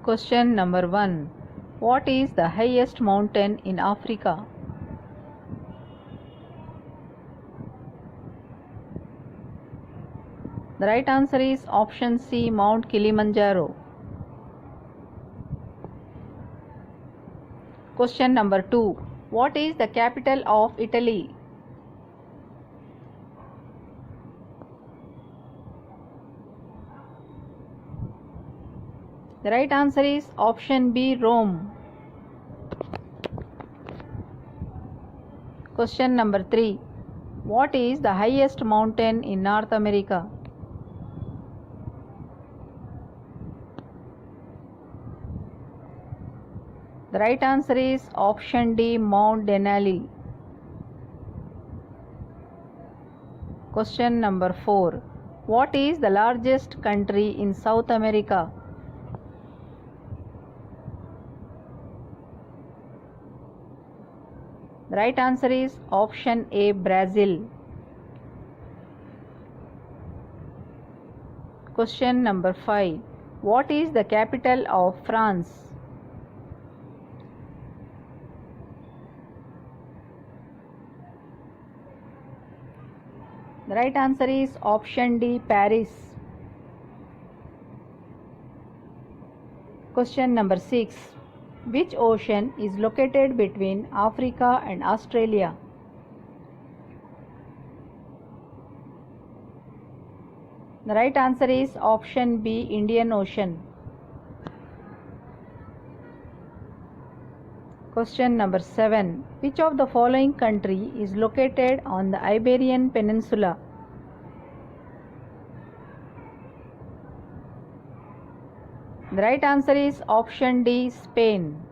Question number 1. What is the highest mountain in Africa? The right answer is option C, Mount Kilimanjaro. Question number 2. What is the capital of Italy? The right answer is option B, Rome. Question number 3. What is the highest mountain in North America? The right answer is option D, Mount Denali. Question number 4. What is the largest country in South America? The right answer is option A, Brazil. Question number 5. What is the capital of France? The right answer is option D, Paris. Question number 6. Which ocean is located between Africa and Australia? The right answer is option B, Indian Ocean. Question number 7. Which of the following country is located on the Iberian Peninsula? The right answer is option D, Spain.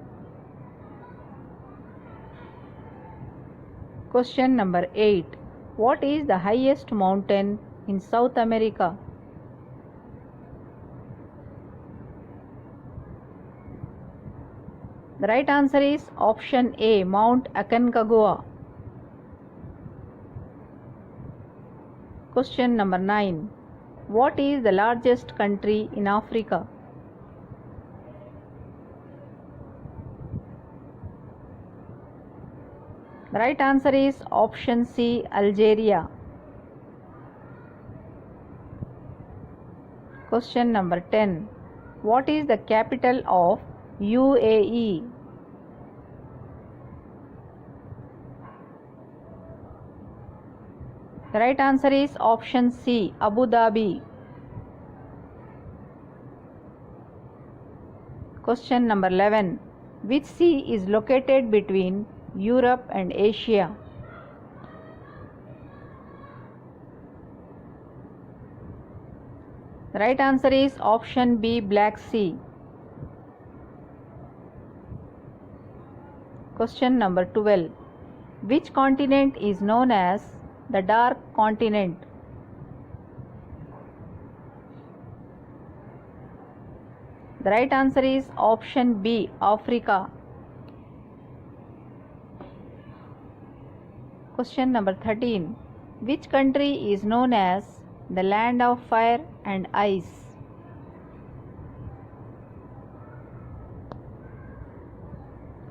Question number 8. What is the highest mountain in South America? The right answer is option A, Mount Aconcagua. Question number 9. What is the largest country in Africa? The right answer is option C, Algeria. Question number 10. What is the capital of UAE? The right answer is option C, Abu Dhabi. Question number 11. Which sea is located between Europe and Asia? The right answer is option B, Black Sea. Question number 12. Which continent is known as the Dark Continent? The right answer is option B, Africa. Question number 13. Which country is known as the land of fire and ice?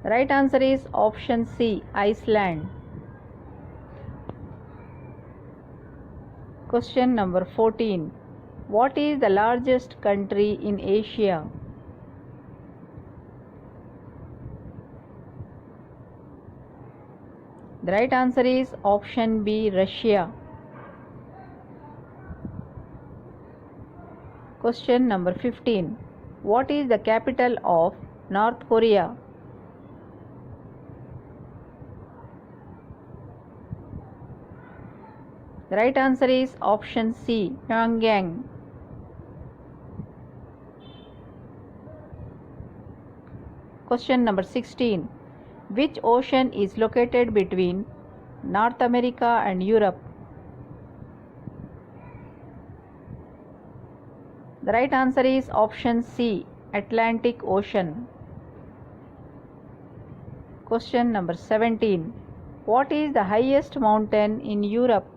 The right answer is option C, Iceland. Question number 14. What is the largest country in Asia? The right answer is option B, Russia. Question number 15. What is the capital of North Korea? The right answer is option C, Pyongyang. Question number 16. Which ocean is located between North America and Europe? The right answer is option C, Atlantic Ocean. Question number 17. What is the highest mountain in Europe?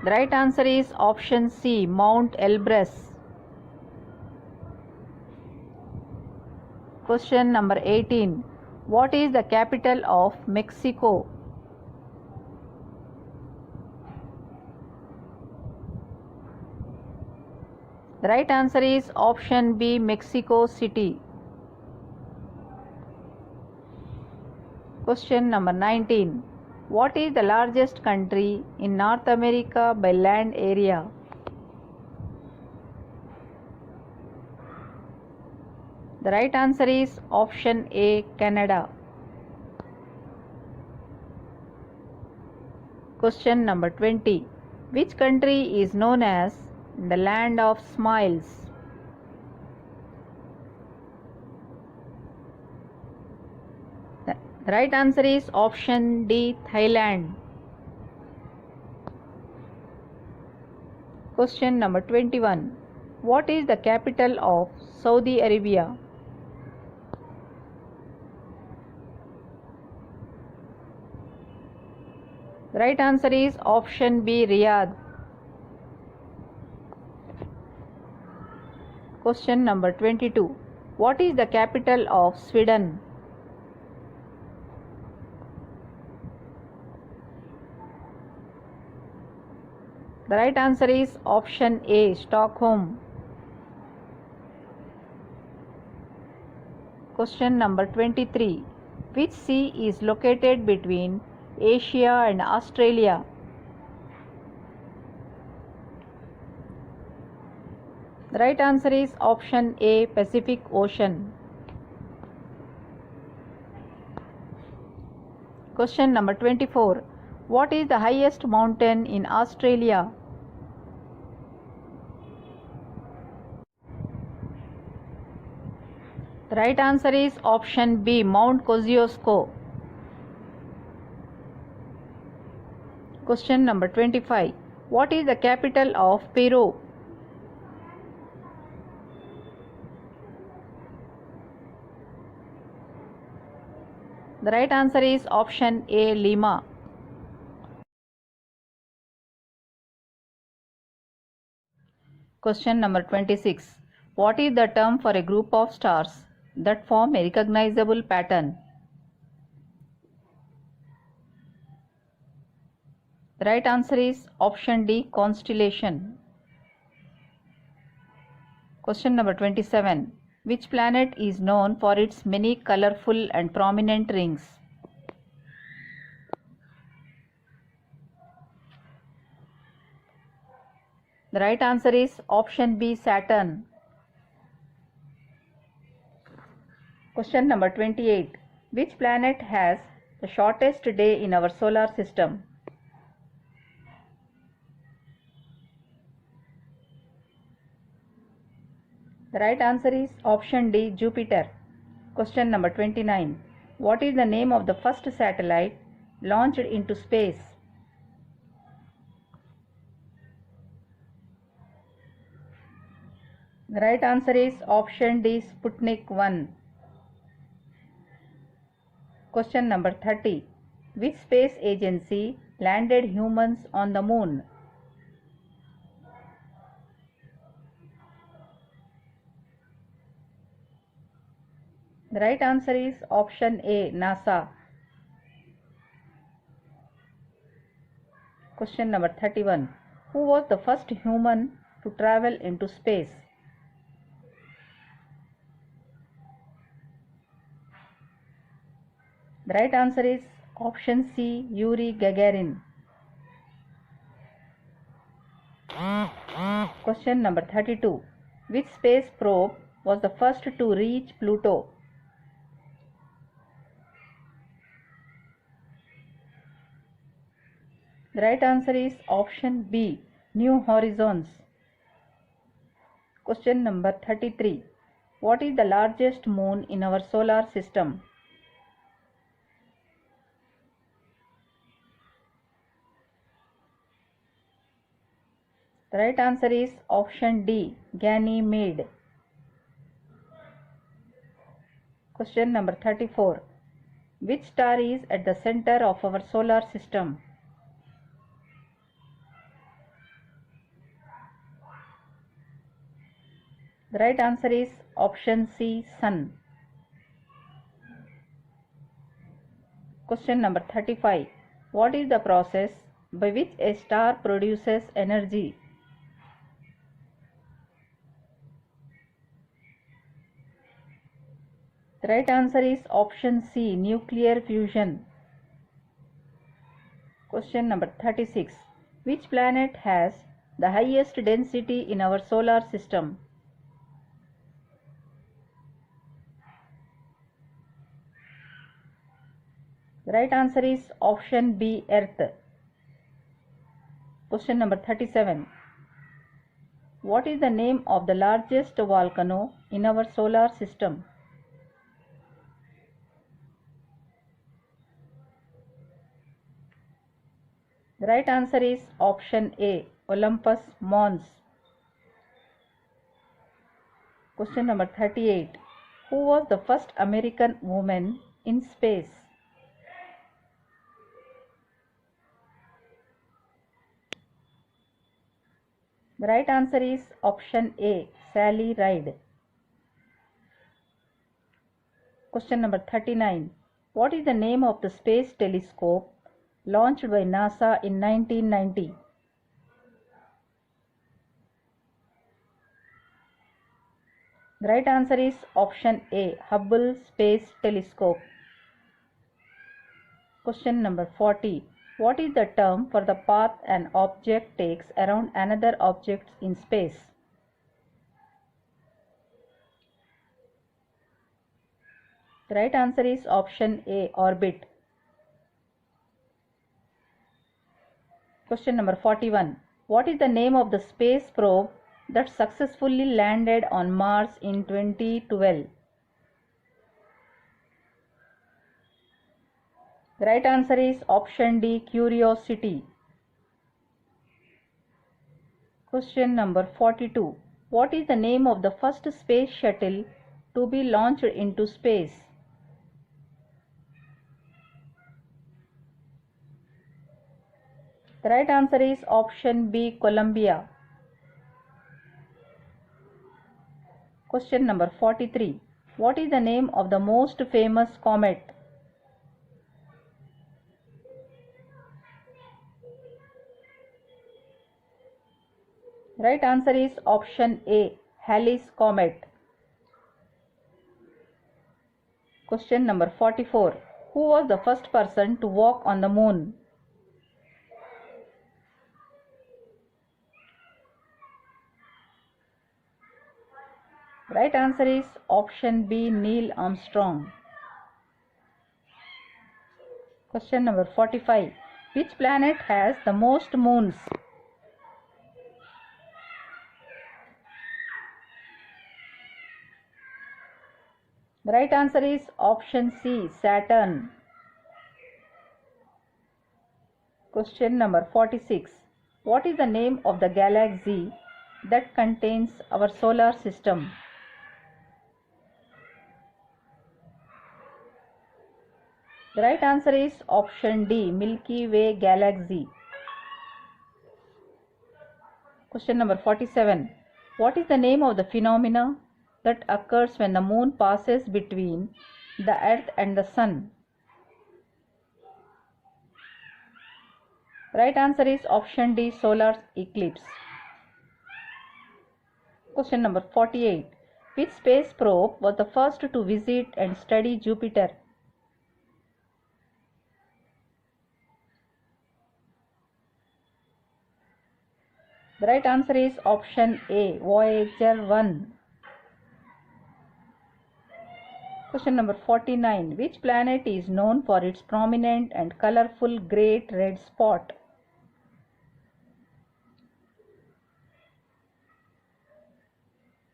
The right answer is option C, Mount Elbrus. Question number 18. What is the capital of Mexico? The right answer is option B, Mexico City. Question number 19. What is the largest country in North America by land area? The right answer is option A, Canada. Question number 20. Which country is known as the land of smiles? The right answer is option D, Thailand. Question number 21. What is the capital of Saudi Arabia? The right answer is option B, Riyadh. Question number 22. What is the capital of Sweden? The right answer is option A, Stockholm. Question number 23. Which sea is located between Asia and Australia? The right answer is option A, Pacific Ocean. Question number 24. What is the highest mountain in Australia? The right answer is option B, Mount Kosciuszko. Question number 25. What is the capital of Peru? The right answer is option A, Lima. Question number 26. What is the term for a group of stars that form a recognizable pattern? The right answer is option D, constellation. Question number 27. Which planet is known for its many colorful and prominent rings? The right answer is option B, Saturn. Question number 28. Which planet has the shortest day in our solar system? The right answer is option D, Jupiter. Question number 29. What is the name of the first satellite launched into space? The right answer is option D, Sputnik 1. Question number 30. Which space agency landed humans on the moon? The right answer is option A, NASA. Question number 31. Who was the first human to travel into space? The right answer is option C, Yuri Gagarin. Question number 32. Which space probe was the first to reach Pluto? The right answer is option B, New Horizons. Question number 33. What is the largest moon in our solar system? The right answer is option D, Ganymede. Question number 34. Which star is at the center of our solar system? The right answer is option C, Sun. Question number 35. What is the process by which a star produces energy? The right answer is option C, nuclear fusion. Question number 36. Which planet has the highest density in our solar system? The right answer is option B, Earth. Question number 37. What is the name of the largest volcano in our solar system? The right answer is option A, Olympus Mons. Question number 38. Who was the first American woman in space? The right answer is option A, Sally Ride. Question number 39. What is the name of the space telescope launched by NASA in 1990? The right answer is option A, Hubble Space Telescope. Question number 40. What is the term for the path an object takes around another object in space? The right answer is option A, orbit. Question number 41. What is the name of the space probe that successfully landed on Mars in 2012? The right answer is option D, Curiosity. Question number 42. What is the name of the first space shuttle to be launched into space? The right answer is option B, Columbia. Question number 43. What is the name of the most famous comet? Right answer is option A, Halley's Comet. Question number 44. Who was the first person to walk on the moon? Right answer is option B, Neil Armstrong. Question number 45. Which planet has the most moons? The right answer is option C, Saturn. Question number 46. What is the name of the galaxy that contains our solar system? The right answer is option D, Milky Way galaxy. Question number 47. What is the name of the phenomena that occurs when the moon passes between the earth and the sun? Right answer is option D, solar eclipse. Question number 48. Which space probe was the first to visit and study Jupiter? The right answer is option A, Voyager 1. Question number 49. Which planet is known for its prominent and colorful great red spot?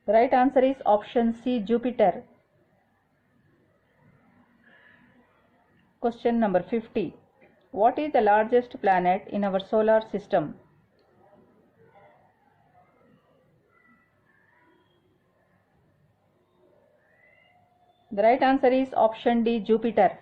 The right answer is option C, Jupiter. Question number 50. What is the largest planet in our solar system? The right answer is option D, Jupiter.